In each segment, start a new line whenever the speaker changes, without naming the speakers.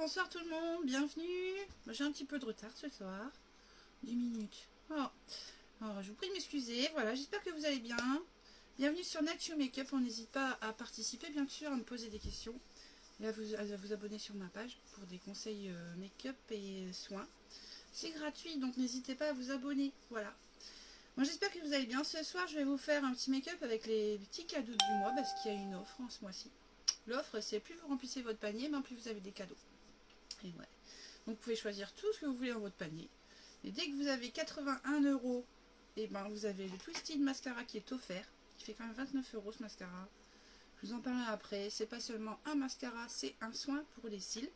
bonsoir tout le monde, bienvenue. J'ai un petit peu de retard ce soir, 10 minutes. Oh. Alors, je vous prie de m'excuser, voilà, j'espère que vous allez bien. Bienvenue sur Nature Makeup, on n'hésite pas à participer, bien sûr, à me poser des questions et à vous abonner sur ma page pour des conseils make-up et soins. C'est gratuit, donc n'hésitez pas à vous abonner, voilà. Moi j'espère que vous allez bien. Ce soir, je vais vous faire un petit make-up avec les petits cadeaux du mois parce qu'il y a une offre en ce mois-ci. L'offre, c'est plus vous remplissez votre panier, plus vous avez des cadeaux. Et ouais. Donc vous pouvez choisir tout ce que vous voulez dans votre panier. Et dès que vous avez 81 €, et ben vous avez le Twisted Mascara qui est offert, qui fait quand même 29 € ce mascara. Je vous en parlerai après. C'est pas seulement un mascara, c'est un soin pour les cils.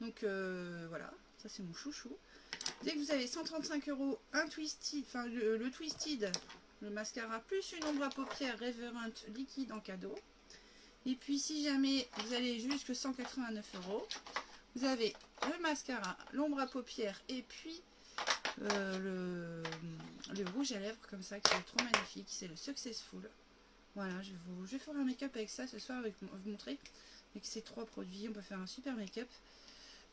Donc voilà, ça c'est mon chouchou. Dès que vous avez 135 €, un Twisted, enfin le Twisted, le mascara, plus une ombre à paupières Reverent liquide en cadeau. Et puis si jamais vous allez jusque 189 €, vous avez le mascara, l'ombre à paupières et puis le rouge à lèvres comme ça qui est trop magnifique, c'est le Successful. Voilà, je vais faire un make-up avec ça ce soir, vous montrer. Avec ces trois produits, on peut faire un super make-up.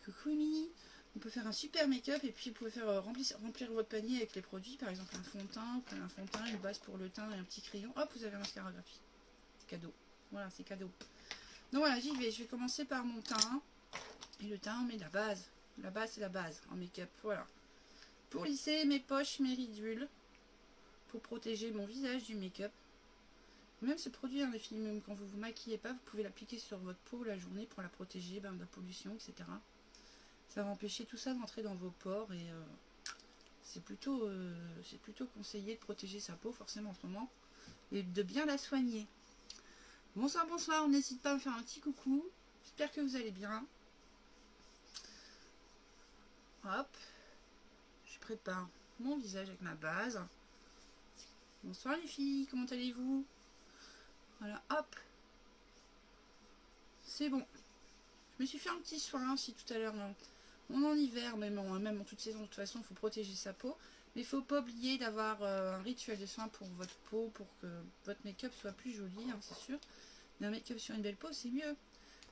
Coucou Mimi. On peut faire un super make-up et puis vous pouvez faire remplir votre panier avec les produits, par exemple un fond de teint, une base pour le teint et un petit crayon. Hop, vous avez un mascara gratuit. C'est cadeau. Voilà, c'est cadeau. Donc voilà, j'y vais. Je vais commencer par mon teint. Et le teint, on met la base. La base, c'est la base en make-up. Voilà. Pour lisser mes poches, mes ridules. Pour protéger mon visage du make-up. Même ce produit, hein, les filles, même quand vous vous maquillez pas, vous pouvez l'appliquer sur votre peau la journée pour la protéger de la pollution, etc. Ça va empêcher tout ça d'entrer dans vos pores et c'est plutôt conseillé de protéger sa peau forcément en ce moment et de bien la soigner. Bonsoir, bonsoir, n'hésite pas à me faire un petit coucou. J'espère que vous allez bien. Hop, je prépare mon visage avec ma base. Bonsoir les filles, comment allez-vous? Voilà, hop. C'est bon. Je me suis fait un petit soin aussi tout à l'heure. On est en hiver, même en toute saison, de toute façon, il faut protéger sa peau. Mais il ne faut pas oublier d'avoir un rituel de soin pour votre peau, pour que votre make-up soit plus joli, hein, c'est sûr. Mais un make-up sur une belle peau, c'est mieux.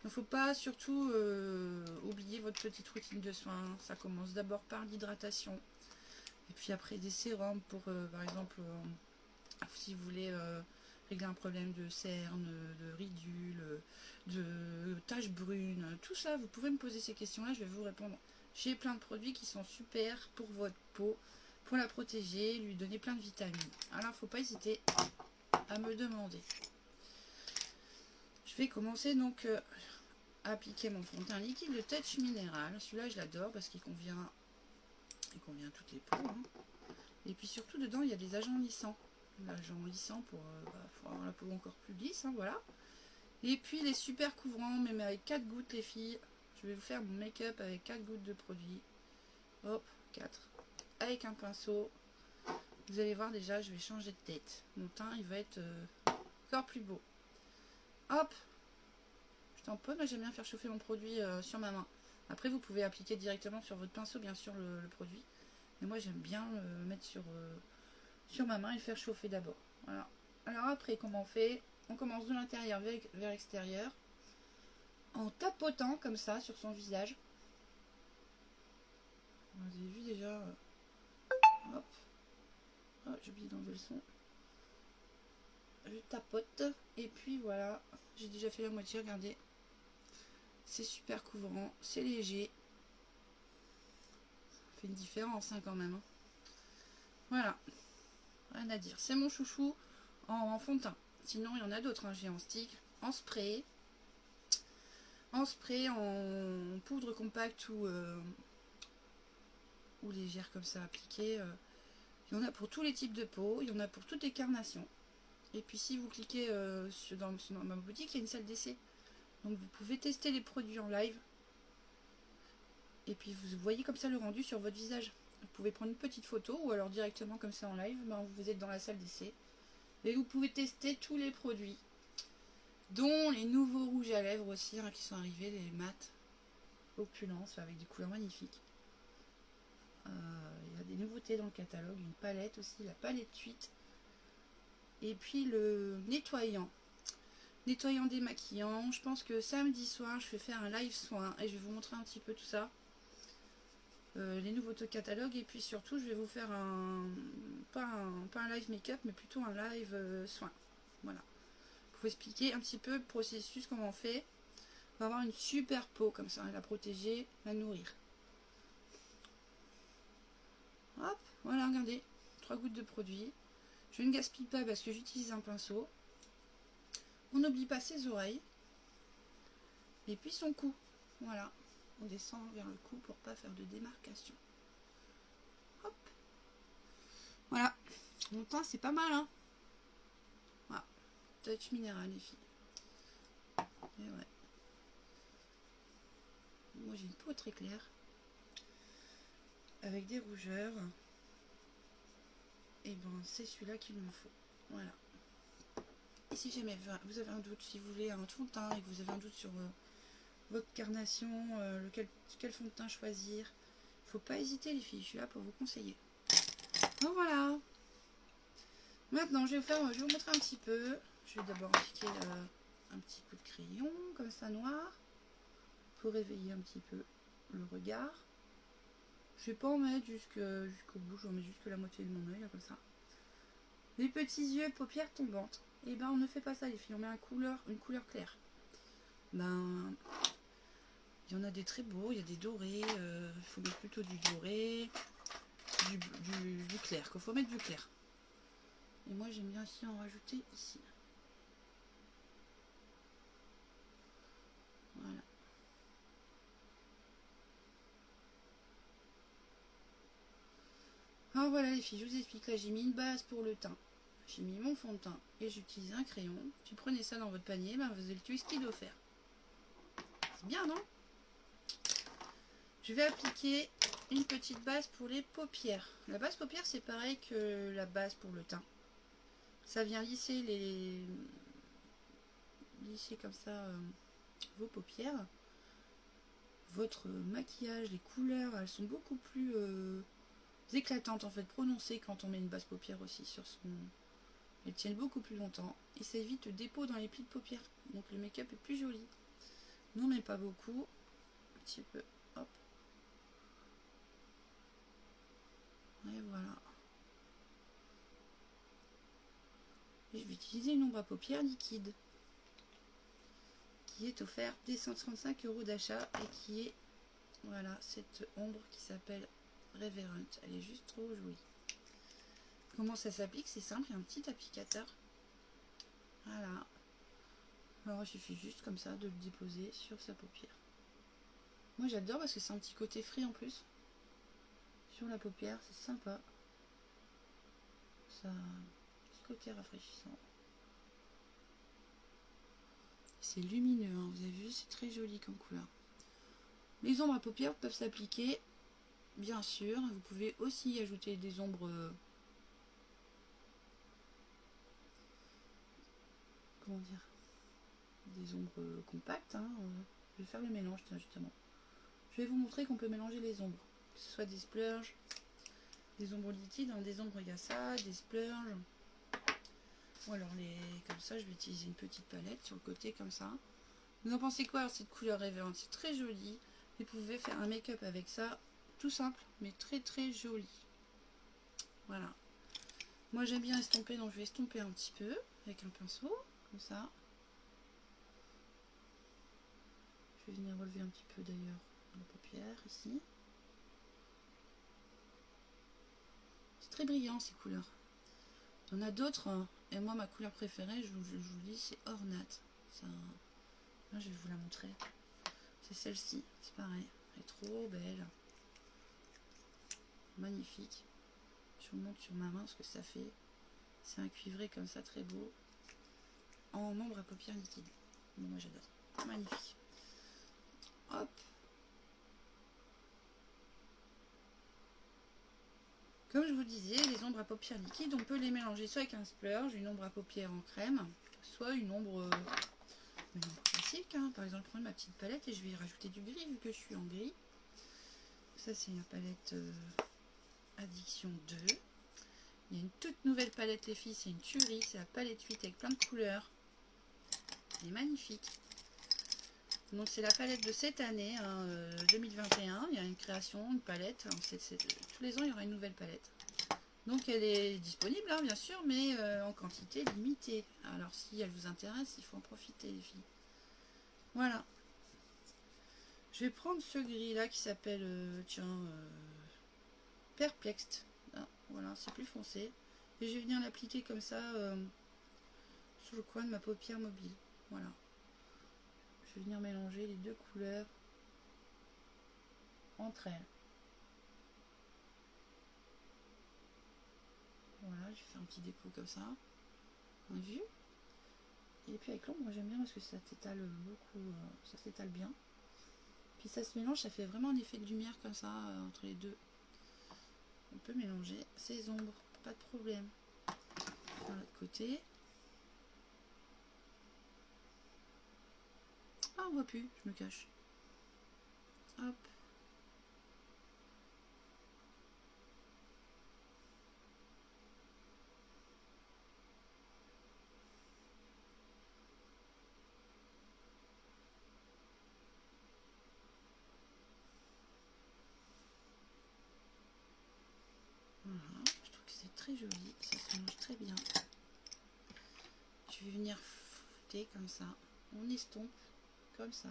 Il ne faut pas surtout oublier votre petite routine de soins. Ça commence d'abord par l'hydratation. Et puis après des sérums pour, par exemple, si vous voulez régler un problème de cernes, de ridules, de taches brunes, tout ça, vous pouvez me poser ces questions-là, je vais vous répondre. J'ai plein de produits qui sont super pour votre peau, pour la protéger, lui donner plein de vitamines. Alors, il ne faut pas hésiter à me demander. Je vais commencer donc à appliquer mon fond de teint liquide, le Touch Minéral. Celui-là, je l'adore parce qu'il convient à toutes les peaux. Hein. Et puis surtout, dedans, il y a des agents lissants. L'agent lissant pour avoir la peau encore plus lisse, hein, voilà. Et puis les super couvrants, même avec 4 gouttes les filles. Je vais vous faire mon make-up avec 4 gouttes de produit. Hop, 4. Avec un pinceau. Vous allez voir déjà, je vais changer de tête. Mon teint, il va être encore plus beau. Hop. Je tamponne, moi j'aime bien faire chauffer mon produit sur ma main. Après, vous pouvez appliquer directement sur votre pinceau, bien sûr, le produit. Mais moi, j'aime bien le mettre sur ma main et le faire chauffer d'abord. Voilà. Alors après, comment on fait? On commence de l'intérieur vers l'extérieur en tapotant comme ça sur son visage. Vous avez vu déjà. Hop. Oh, j'ai oublié d'enlever le son. Je tapote et puis voilà. J'ai déjà fait la moitié, regardez. C'est super couvrant, c'est léger. Ça fait une différence hein, quand même. Hein. Voilà. Rien à dire. C'est mon chouchou en fond de teint. Sinon, il y en a d'autres. Hein. J'ai en stick, en spray, en poudre compacte ou légère comme ça appliquée. Il y en a pour tous les types de peau. Il y en a pour toutes les carnations. Et puis, si vous cliquez dans ma boutique, il y a une salle d'essai. Donc, vous pouvez tester les produits en live. Et puis, vous voyez comme ça le rendu sur votre visage. Vous pouvez prendre une petite photo ou alors directement comme ça en live. Vous êtes dans la salle d'essai. Et vous pouvez tester tous les produits, dont les nouveaux rouges à lèvres aussi, hein, qui sont arrivés, les mat opulence, avec des couleurs magnifiques. Il y a des nouveautés dans le catalogue, une palette aussi, la palette 8. Et puis le nettoyant. nettoyant, démaquillant. Je pense que samedi soir, je vais faire un live soin et je vais vous montrer un petit peu tout ça. Les nouveaux catalogues, et puis surtout je vais vous faire pas un live make-up, mais plutôt un live soin. Voilà, pour vous expliquer un petit peu le processus, comment on fait. On va avoir une super peau comme ça, la protéger, la nourrir. Hop, voilà, regardez, 3 gouttes de produit. Je ne gaspille pas parce que j'utilise un pinceau. On n'oublie pas ses oreilles et puis son cou. Voilà, on descend vers le cou pour pas faire de démarcation. Hop, voilà. Mon teint c'est pas mal, hein. Voilà, touch minéral les filles. Et ouais. Moi j'ai une peau très claire avec des rougeurs. Et ben c'est celui-là qu'il me faut. Voilà. Et si jamais vous avez un doute, si vous voulez un fond de teint et que vous avez un doute sur votre carnation, quel fond de teint choisir, il ne faut pas hésiter les filles, je suis là pour vous conseiller. Donc voilà. Maintenant je vais vous montrer un petit peu. Je vais d'abord appliquer un petit peu de crayon comme ça noir pour réveiller un petit peu le regard. Je vais pas en mettre jusqu'au bout, je vais en mettre jusque la moitié de mon œil, comme ça. Les petits yeux, paupières tombantes. Et ben on ne fait pas ça les filles, on met une couleur claire. Ben, il y en a des très beaux, il y a des dorés, il faut mettre plutôt du doré, du clair, qu'il faut mettre du clair. Et moi j'aime bien aussi en rajouter ici. Voilà. Alors voilà les filles, je vous explique, là j'ai mis une base pour le teint. J'ai mis mon fond de teint et j'utilise un crayon. Si vous prenez ça dans votre panier, ben vous avez le twist offert. C'est bien, non? Je vais appliquer une petite base pour les paupières. La base paupières, c'est pareil que la base pour le teint. Ça vient lisser lisser comme ça vos paupières. Votre maquillage, les couleurs, elles sont beaucoup plus éclatantes en fait, prononcées quand on met une base paupière aussi sur son... Elles tiennent beaucoup plus longtemps et ça évite le dépôt dans les plis de paupières. Donc le make-up est plus joli. Non mais pas beaucoup. Un petit peu. Hop. Et voilà. Et je vais utiliser une ombre à paupières liquide qui est offerte dès 135 € d'achat et qui est, voilà, cette ombre qui s'appelle Reverent. Elle est juste trop jolie. Comment ça s'applique? C'est simple, il y a un petit applicateur. Voilà. Alors il suffit juste comme ça de le déposer sur sa paupière. Moi j'adore parce que c'est un petit côté frais en plus. Sur la paupière, c'est sympa. Ça a un petit côté rafraîchissant. C'est lumineux, hein, vous avez vu, c'est très joli comme couleur. Les ombres à paupières peuvent s'appliquer, bien sûr. Vous pouvez aussi ajouter des ombres... comment dire, des ombres compactes, hein. Je vais faire le mélange, tiens, justement. Je vais vous montrer qu'on peut mélanger les ombres, que ce soit des splurges, des ombres liquides, hein, des ombres il y a ça, des splurges, ou alors comme ça. Je vais utiliser une petite palette sur le côté comme ça. Vous en pensez quoi? Alors cette couleur Reverent, c'est très joli. Vous pouvez faire un make-up avec ça, tout simple, mais très très joli. Voilà. Moi j'aime bien estomper, donc je vais estomper un petit peu avec un pinceau. Comme ça. Je vais venir relever un petit peu d'ailleurs la paupière ici. C'est très brillant ces couleurs. Il y en a d'autres, hein, et moi ma couleur préférée, je vous dis, c'est Ornat. Ça, là, je vais vous la montrer. C'est celle-ci, c'est pareil. Elle est trop belle. Magnifique. Je vous montre sur ma main ce que ça fait. C'est un cuivré comme ça, très beau. En ombre à paupières liquide. Bon, moi j'adore. Magnifique. Hop. Comme je vous disais, les ombres à paupières liquides, on peut les mélanger soit avec un splurge, une ombre à paupières en crème, soit une ombre classique. Hein. Par exemple, je prends ma petite palette et je vais y rajouter du gris vu que je suis en gris. Ça, c'est la palette Addiction 2. Il y a une toute nouvelle palette, les filles, c'est une tuerie. C'est la palette 8 avec plein de couleurs. Elle est magnifique. Donc c'est la palette de cette année, hein, 2021. Il y a une création, une palette. Alors, tous les ans, il y aura une nouvelle palette. Donc elle est disponible, hein, bien sûr, mais en quantité limitée. Alors si elle vous intéresse, il faut en profiter, les filles. Voilà. Je vais prendre ce gris-là qui s'appelle, Perplexed. Ah, voilà, c'est plus foncé. Et je vais venir l'appliquer comme ça sur le coin de ma paupière mobile. Voilà. Je vais venir mélanger les deux couleurs entre elles. Voilà, je vais faire un petit déco comme ça. On a vu? Et puis avec l'ombre, moi j'aime bien parce que ça s'étale beaucoup, ça s'étale bien. Puis ça se mélange, ça fait vraiment un effet de lumière comme ça entre les deux. On peut mélanger ces ombres, pas de problème. De l'autre côté. Ah, on voit plus, je me cache. Hop. Voilà, je trouve que c'est très joli, ça se mélange très bien. Je vais venir fouetter comme ça, on estompe comme ça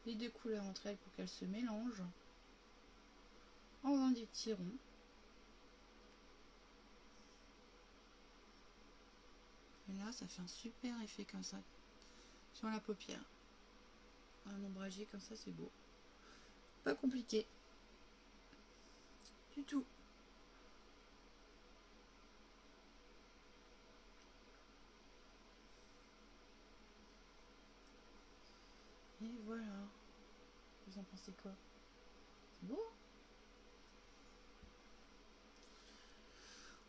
les deux couleurs entre elles pour qu'elles se mélangent en faisant des petits ronds. Et là ça fait un super effet comme ça sur la paupière. Un ombragé comme ça, c'est beau, pas compliqué du tout. Et voilà. Vous en pensez quoi? C'est beau.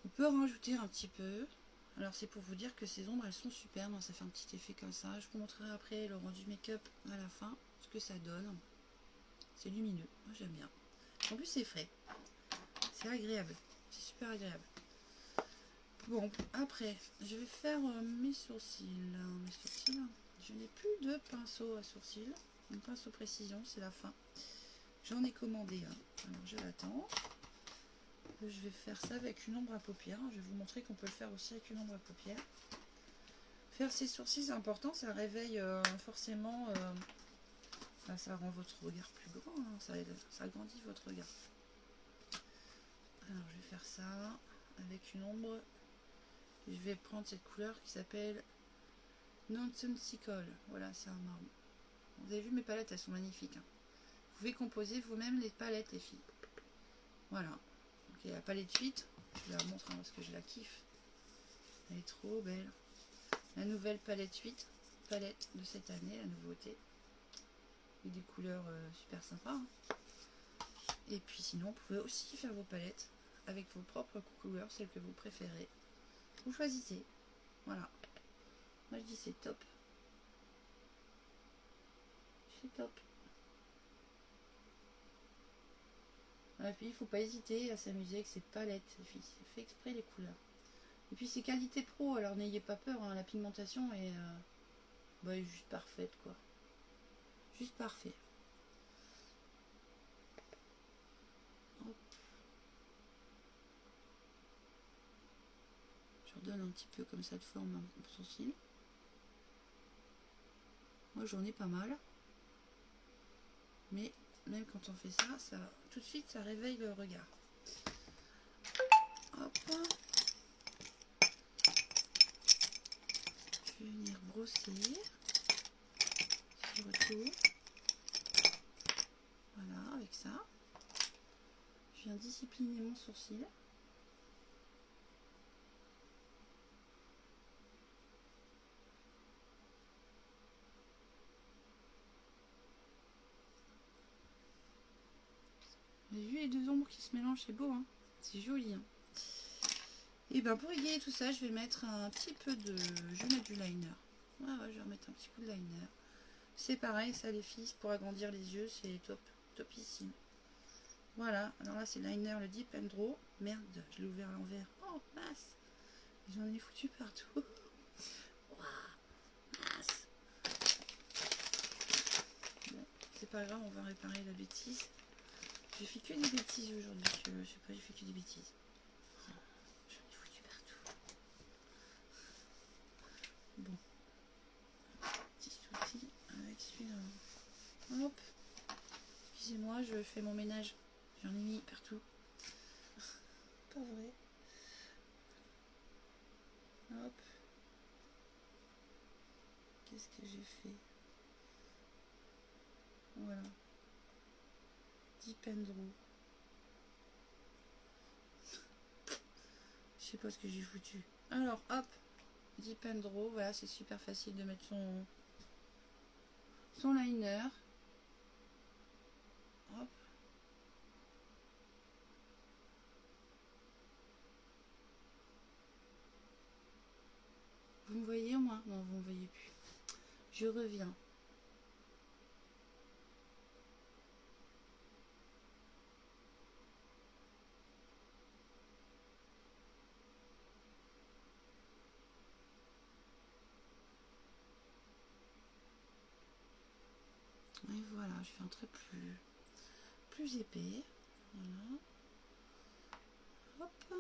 On peut en rajouter un petit peu. Alors c'est pour vous dire que ces ombres elles sont superbes, ça fait un petit effet comme ça. Je vous montrerai après le rendu make-up à la fin, ce que ça donne. C'est lumineux, moi j'aime bien. En plus c'est frais, c'est agréable, c'est super agréable. Bon, après je vais faire mes sourcils. Je n'ai plus de pinceau à sourcils, une pinceau précision, c'est la fin. J'en ai commandé un, alors je l'attends. Je vais faire ça avec une ombre à paupières. Je vais vous montrer qu'on peut le faire aussi avec une ombre à paupières. Faire ses sourcils, c'est important, ça réveille forcément, ça rend votre regard plus grand, hein, ça agrandit votre regard. Alors je vais faire ça avec une ombre. Je vais prendre cette couleur qui s'appelle Nonsensical. Voilà, c'est un marron. Vous avez vu mes palettes, elles sont magnifiques. Hein. Vous pouvez composer vous-même les palettes, les filles. Voilà. Donc la palette 8, je la montre hein, parce que je la kiffe. Elle est trop belle. La nouvelle palette 8, palette de cette année, la nouveauté. Et des couleurs super sympas. Hein. Et puis sinon, vous pouvez aussi faire vos palettes avec vos propres couleurs, celles que vous préférez. Vous choisissez. Voilà. Moi je dis c'est top. C'est top. Et puis il ne faut pas hésiter à s'amuser avec ces palettes, les filles. C'est fait exprès les couleurs. Et puis c'est qualité pro, alors n'ayez pas peur, hein, la pigmentation est juste parfaite quoi. Juste parfait. Hop. Je redonne un petit peu comme ça de forme au sourcil. Moi j'en ai pas mal. Mais même quand on fait ça, tout de suite ça réveille le regard. Hop. Je vais venir brosser. Je retrouve. Voilà, avec ça. Je viens discipliner mon sourcil. Vous avez vu les deux ombres qui se mélangent, c'est beau, hein, c'est joli. Hein. Et ben pour égayer tout ça, je vais mettre un petit peu de... Je vais mettre du liner. Ouais, je vais remettre un petit coup de liner. C'est pareil, ça les filles, pour agrandir les yeux, c'est top, topissime. Voilà, alors là c'est liner, le Dip and Draw. Merde, je l'ai ouvert à l'envers. Oh, mince. J'en ai foutu partout. Waouh, mince. c'est pas grave, on va réparer la bêtise. J'ai fait que des bêtises aujourd'hui, je sais pas, j'ai fait que des bêtises. Oh, j'en ai foutu partout. Bon. Petit souci avec celui-là. Hop. Excusez-moi, je fais mon ménage. J'en ai mis partout. Pas vrai. Hop. Qu'est-ce que j'ai fait? Voilà. Deep and Draw. Je sais pas ce que j'ai foutu. Alors, hop. Deep and Draw. Voilà, c'est super facile de mettre son liner. Hop. Vous me voyez au moins? Non, vous me voyez plus. Je reviens. Et voilà, je fais un trait plus épais. Voilà. Hop.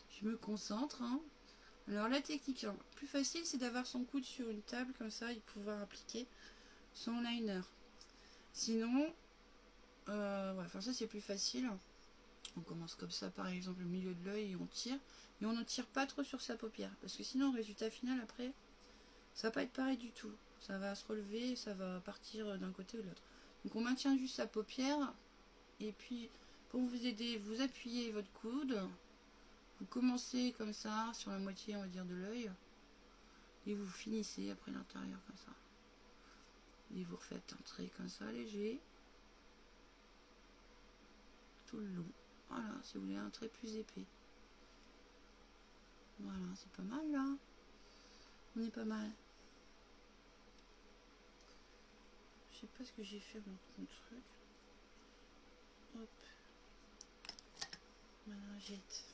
Je me concentre. Hein. Alors la technique plus facile, c'est d'avoir son coude sur une table comme ça et pouvoir appliquer son liner. Sinon, ouais, enfin ça c'est plus facile. On commence comme ça par exemple au milieu de l'œil et on tire. Et on ne tire pas trop sur sa paupière. Parce que sinon le résultat final après, ça va pas être pareil du tout. Ça va se relever, ça va partir d'un côté ou de l'autre. Donc on maintient juste sa paupière. Et puis pour vous aider, vous appuyez votre coude. Vous commencez comme ça, sur la moitié on va dire de l'œil. Et vous finissez après l'intérieur comme ça. Et vous refaites un trait comme ça, léger. Tout le long. Voilà, si vous voulez un trait plus épais. Voilà, c'est pas mal là. On est pas mal. Je sais pas ce que j'ai fait avec mon truc. Hop. Ma lingette.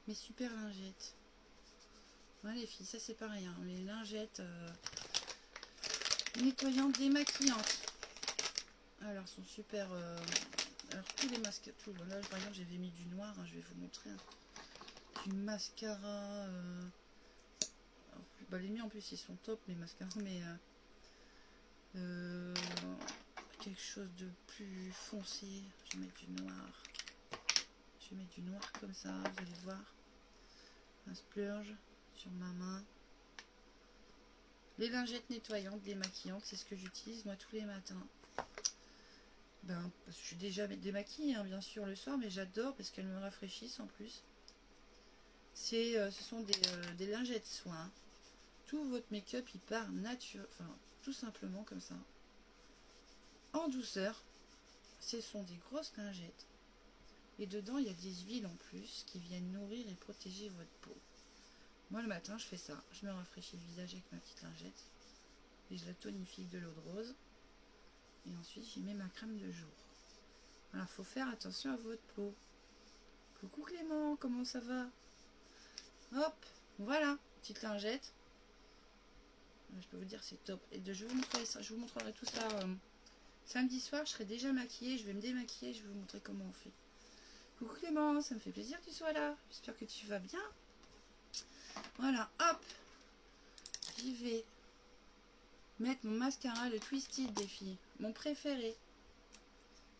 Mes super lingettes. Voilà les filles, ça c'est pareil. Hein. Les lingettes nettoyantes démaquillantes. Alors, sont super... alors, tous les mascaras... Là, par exemple, j'avais mis du noir. Hein, je vais vous montrer. Hein. Du mascara... bah, les miens, en plus, ils sont top, mes mascaras. Mais... quelque chose de plus foncé. Je vais mettre du noir. Je vais mettre du noir comme ça, vous allez voir. Un splurge sur ma main. Les lingettes nettoyantes, démaquillantes, c'est ce que j'utilise moi tous les matins. Ben, parce que je suis déjà démaquillée, hein, bien sûr, le soir, mais j'adore parce qu'elles me rafraîchissent en plus. Ce sont des lingettes soins. Tout votre make-up, il part naturel, enfin, tout simplement comme ça. En douceur. Ce sont des grosses lingettes. Et dedans, il y a des huiles en plus qui viennent nourrir et protéger votre peau. Moi, le matin, je fais ça. Je me rafraîchis le visage avec ma petite lingette. Et je la tonifie avec de l'eau de rose. Et ensuite, j'y mets ma crème de jour. Alors, il faut faire attention à votre peau. Coucou Clément, comment ça va? Hop, voilà, petite lingette. Je peux vous dire, c'est top. Et je vous montrerai tout ça samedi soir. Je serai déjà maquillée. Je vais me démaquiller. Je vais vous montrer comment on fait. Coucou Clément, ça me fait plaisir que tu sois là. J'espère que tu vas bien. Voilà, hop. J'y vais mettre mon mascara, le Twisted des filles. Mon préféré.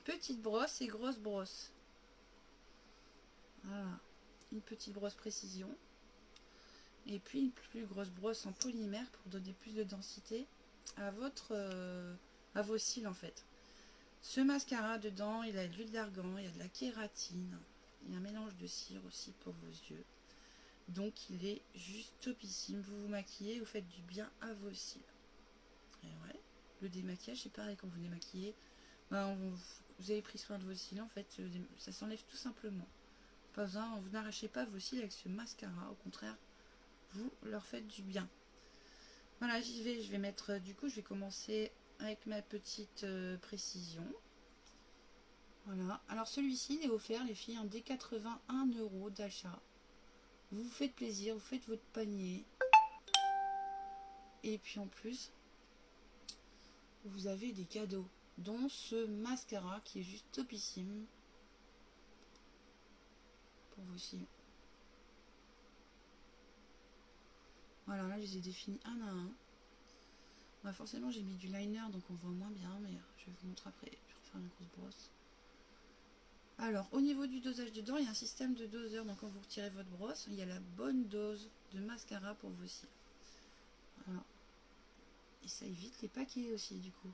Petite brosse et grosse brosse. Voilà. Une petite brosse précision. Et puis une plus grosse brosse en polymère pour donner plus de densité à vos cils en fait. Ce mascara dedans, il a de l'huile d'argan, il y a de la kératine, il y a un mélange de cire aussi pour vos yeux. Donc il est juste topissime. Vous vous maquillez, vous faites du bien à vos cils. Et ouais, le démaquillage c'est pareil quand vous démaquillez. Ben, vous avez pris soin de vos cils en fait, ça s'enlève tout simplement. Pas besoin, vous n'arrachez pas vos cils avec ce mascara, au contraire, vous leur faites du bien. Voilà, j'y vais, je vais mettre, du coup je vais commencer avec ma petite précision. Voilà. Alors celui-ci il est offert les filles, dès 81 € d'achat. Vous vous faites plaisir, vous faites votre panier. Et puis en plus, vous avez des cadeaux, dont ce mascara qui est juste topissime. Pour vous aussi. Voilà, là je les ai définis un à un. Bah, forcément j'ai mis du liner donc on voit moins bien, mais je vais vous montrer après. Je vais refaire une grosse brosse. Alors au niveau du dosage dedans, il y a un système de doseur, donc quand vous retirez votre brosse, il y a la bonne dose de mascara pour vos cils. Voilà. Et ça évite les paquets aussi du coup.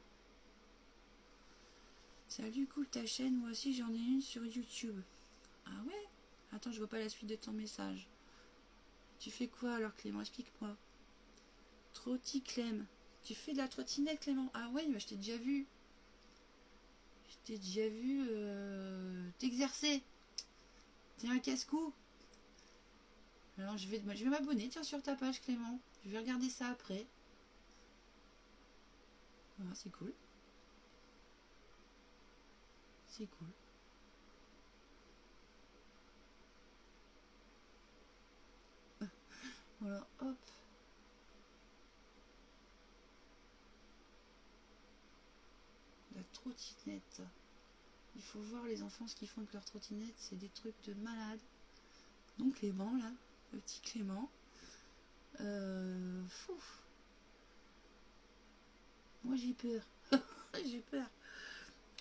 Salut cool ta chaîne, moi aussi j'en ai une sur YouTube. Ah ouais? Attends, je vois pas la suite de ton message. Tu fais quoi alors Clément? Explique-moi. Trotticlem. Tu fais de la trottinette Clément? Ah ouais, bah, je t'ai déjà vu. Je t'ai déjà vu t'exercer. T'es un casse-cou. Alors je vais m'abonner tiens sur ta page Clément. Je vais regarder ça après. Voilà, c'est cool. C'est cool. Voilà, hop. La trottinette. Il faut voir les enfants ce qu'ils font avec leur trottinette. C'est des trucs de malade. Donc Clément là, le petit Clément. Fou. Moi j'ai peur. J'ai peur.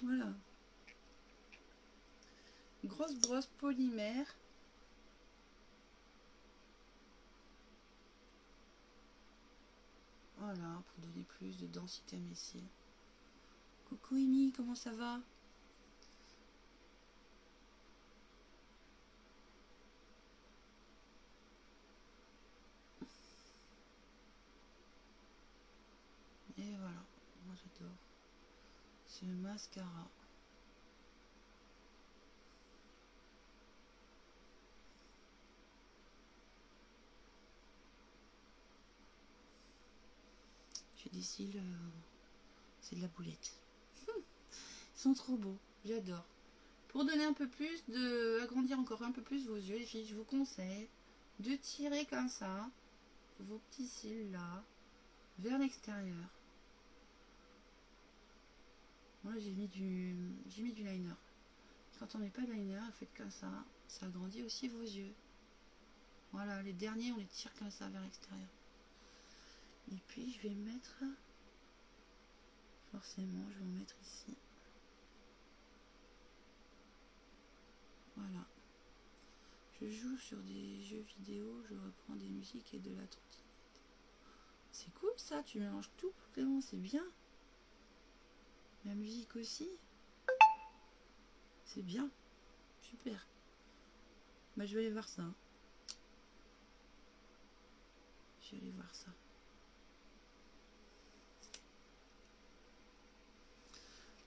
Voilà. Grosse brosse polymère. Voilà, pour donner plus de densité à mes cils. Coucou Amy, comment ça va? Et voilà, moi j'adore ce mascara. J'ai des cils, c'est de la boulette. Ils sont trop beaux, j'adore. Pour donner un peu plus, agrandir encore un peu plus vos yeux, les filles, je vous conseille de tirer comme ça vos petits cils là vers l'extérieur. Moi j'ai mis du liner. Quand on met pas de liner, faites comme ça agrandit aussi vos yeux. Voilà, les derniers on les tire comme ça vers l'extérieur. Et puis je vais mettre, forcément je vais en mettre ici. Voilà. Je joue sur des jeux vidéo, je reprends des musiques et de la trottinette. C'est cool ça, tu mélanges tout, Clément, c'est bien. La musique aussi. C'est bien. Super. Bah je vais aller voir ça. Je vais aller voir ça.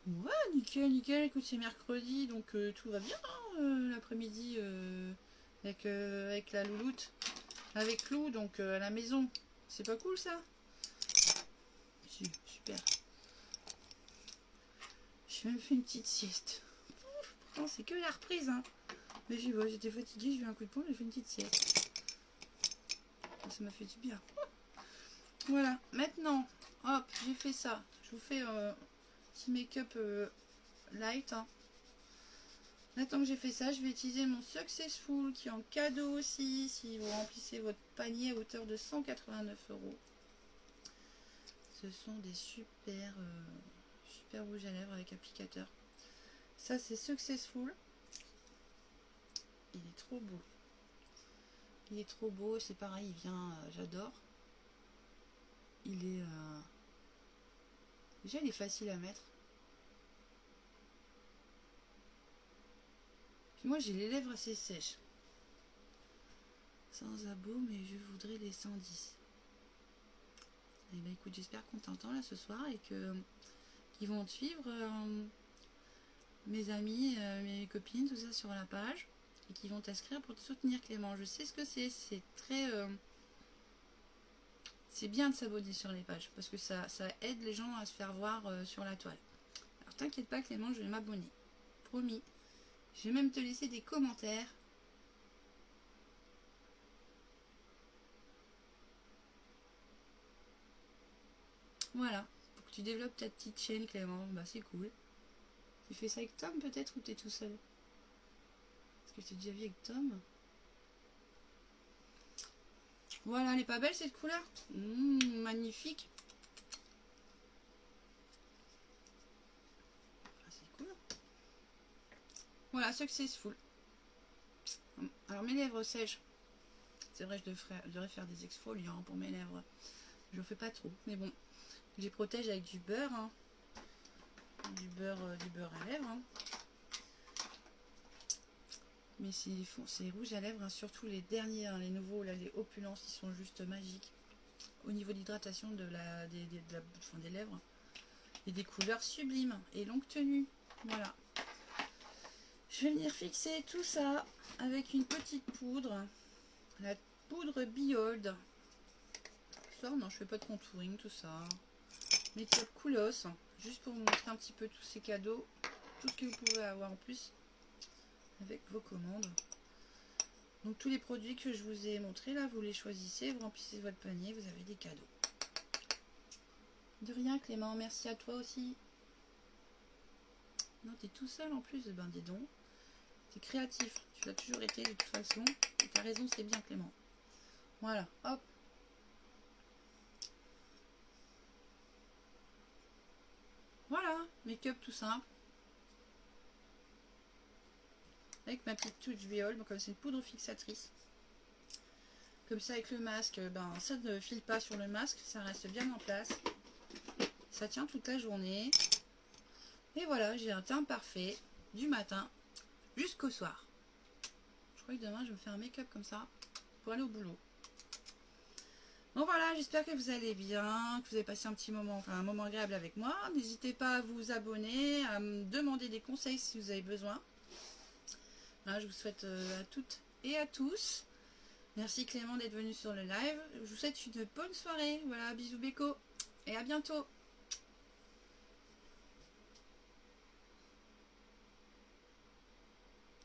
Ouais, nickel, nickel. Écoute, c'est mercredi, donc tout va bien l'après-midi avec la louloute, avec Lou, donc à la maison. C'est pas cool ça? Si, super. J'ai même fait une petite sieste. Pourtant, c'est que la reprise, hein. Mais j'étais fatiguée, j'ai eu un coup de poing, j'ai fait une petite sieste. Ça m'a fait du bien. Voilà, maintenant, hop, j'ai fait ça. Je vous fais petit make-up light. Hein. Maintenant que j'ai fait ça, je vais utiliser mon Successful qui est en cadeau aussi si vous remplissez votre panier à hauteur de 189 €. Ce sont des super rouges à lèvres avec applicateur. Ça c'est Successful. Il est trop beau. Il est trop beau, c'est pareil, il vient, j'adore. Il est déjà il est facile à mettre. Puis moi j'ai les lèvres assez sèches. Sans abo, mais je voudrais les 110. Et ben écoute, j'espère qu'on t'entend là ce soir et que qu'ils vont te suivre, mes amis, mes copines, tout ça sur la page, et qui vont t'inscrire pour te soutenir Clément. Je sais ce que c'est C'est bien de s'abonner sur les pages parce que ça aide les gens à se faire voir sur la toile. Alors t'inquiète pas Clément, je vais m'abonner. Promis. Je vais même te laisser des commentaires. Voilà. Pour que tu développes ta petite chaîne Clément. Bah c'est cool. Tu fais ça avec Tom peut-être ou t'es tout seul? Est-ce que tu t'es déjà vu avec Tom? Voilà, elle est pas belle cette couleur? Magnifique. Ah, c'est cool. Voilà, successful. Alors mes lèvres sèches. C'est vrai, je devrais faire des exfoliants pour mes lèvres. Je ne fais pas trop, mais bon. Je les protège avec du beurre. Hein. Du beurre à lèvres. Hein. Mais c'est rouge à lèvres, hein. Surtout les derniers, hein, les nouveaux, là, les opulences, ils sont juste magiques. Au niveau d'hydratation des lèvres. Et des couleurs sublimes et longue tenue. Voilà. Je vais venir fixer tout ça avec une petce poudre. La poudre Behold. Ça, non, je fais pas de contouring, tout ça. Make-up Coolos. Juste pour vous montrer un petit peu tous ces cadeaux. Tout ce que vous pouvez avoir en plus. Avec vos commandes. Donc tous les produits que je vous ai montrés là, vous les choisissez, vous remplissez votre panier, vous avez des cadeaux. De rien Clément, merci à toi aussi. Non, t'es tout seul en plus, ben dis donc. T'es créatif, tu l'as toujours été de toute façon. Et t'as raison, c'est bien Clément. Voilà, hop. Voilà, make-up tout simple. Avec ma petite touche Behold, comme c'est une poudre fixatrice. Comme ça avec le masque, ben ça ne file pas sur le masque, ça reste bien en place. Ça tient toute la journée. Et voilà, j'ai un teint parfait du matin jusqu'au soir. Je crois que demain je vais me faire un make-up comme ça pour aller au boulot. Bon voilà, j'espère que vous allez bien, que vous avez passé un petit moment, enfin un moment agréable avec moi. N'hésitez pas à vous abonner, à me demander des conseils si vous avez besoin. Voilà, je vous souhaite à toutes et à tous. Merci Clément d'être venu sur le live. Je vous souhaite une bonne soirée. Voilà, bisous Beko et à bientôt.